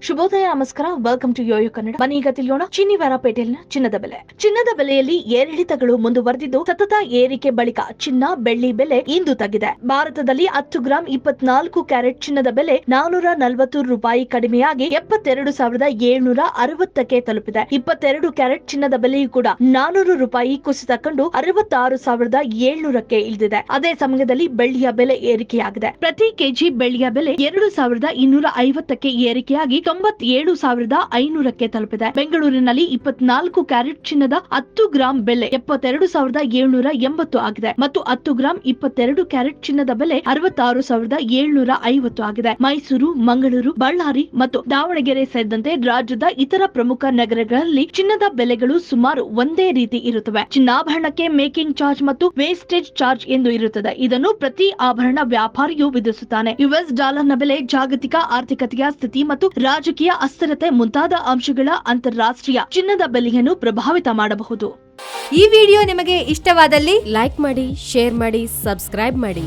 ಶುಭೋದಯ, ನಮಸ್ಕಾರ. Welcome to yo yo Kannada. ಬನ್ನಿ ಈಗ ತಿಳಿಯೋಣ ಚಿನ್ನಿವಾರಪೇಟೆಯಲ್ಲಿನ ಚಿನ್ನದ ಬೆಲೆ. ಚಿನ್ನದ ಬೆಲೆಯಲ್ಲಿ ಏರಿಳಿತಗಳು ಮುಂದುವರೆದಿದ್ದು, ಸತತ ಏರಿಕೆ ಬಳಿಕ ಚಿನ್ನ, ಬೆಳ್ಳಿ ಬೆಲೆ ಇಂದು ತಗ್ಗಿದೆ. ಭಾರತದಲ್ಲಿ 10 ಗ್ರಾಂ 24 ಕ್ಯಾರೆಟ್ ಚಿನ್ನದ ಬೆಲೆ 440 ರೂಪಾಯಿ ಕಡಿಮೆಯಾಗಿ 72,760ಕ್ಕೆ ತಲುಪಿದೆ. 22 ಕ್ಯಾರೆಟ್ ಚಿನ್ನದ ಬೆಲೆಯೂ ಕೂಡ 400 ರೂಪಾಯಿ ಕುಸಿತ ಕಂಡು 66,700ಕ್ಕೆ ಇಳಿದಿದೆ. ಅದೇ ಸಮಯದಲ್ಲಿ ಬೆಳ್ಳಿಯ ಬೆಲೆ ಏರಿಕೆಯಾಗಿದೆ. ಪ್ರತಿ ಕೆಜಿ ಬೆಳ್ಳಿಯ ಬೆಲೆ 2,250ಕ್ಕೆ ಏರಿಕೆಯಾಗಿ 97,500ಕ್ಕೆ ತಲುಪಿದೆ. ಬೆಂಗಳೂರಿನಲ್ಲಿ 24 ಕ್ಯಾರೆಟ್ ಚಿನ್ನದ 10 ಗ್ರಾಂ ಬೆಲೆ 72,780 ಆಗಿದೆ ಮತ್ತು 10 ಗ್ರಾಂ 22 ಕ್ಯಾರೆಟ್ ಚಿನ್ನದ ಬೆಲೆ 66,750 ಆಗಿದೆ. ಮೈಸೂರು, ಮಂಗಳೂರು, ಬಳ್ಳಾರಿ ಮತ್ತು ದಾವಣಗೆರೆ ಸೇರಿದಂತೆ ರಾಜ್ಯದ ಇತರ ಪ್ರಮುಖ ನಗರಗಳಲ್ಲಿ ಚಿನ್ನದ ಬೆಲೆಗಳು ಸುಮಾರು ಒಂದೇ ರೀತಿ ಇರುತ್ತವೆ. ಚಿನ್ನಾಭರಣಕ್ಕೆ ಮೇಕಿಂಗ್ ಚಾರ್ಜ್ ಮತ್ತು ವೇಸ್ಟೇಜ್ ಚಾರ್ಜ್ ಎಂದು ಇರುತ್ತದೆ. ಇದನ್ನು ಪ್ರತಿ ಆಭರಣ ವ್ಯಾಪಾರಿಯು ವಿಧಿಸುತ್ತಾನೆ. ಯುಎಸ್ ಡಾಲರ್ನ ಬೆಲೆ, ಜಾಗತಿಕ ಆರ್ಥಿಕತೆಯ ಸ್ಥಿತಿ ಮತ್ತು ರಾಜಕೀಯ ಅಸ್ಥಿರತೆ ಮುಂತಾದ ಅಂಶಗಳ ಅಂತಾರಾಷ್ಟ್ರೀಯ ಚಿನ್ನದ ಬೆಲೆಯನ್ನು ಪ್ರಭಾವಿತ ಮಾಡಬಹುದು. ಈ ವಿಡಿಯೋ ನಿಮಗೆ ಇಷ್ಟವಾದಲ್ಲಿ ಲೈಕ್ ಮಾಡಿ, ಶೇರ್ ಮಾಡಿ, ಸಬ್ಸ್ಕ್ರೈಬ್ ಮಾಡಿ.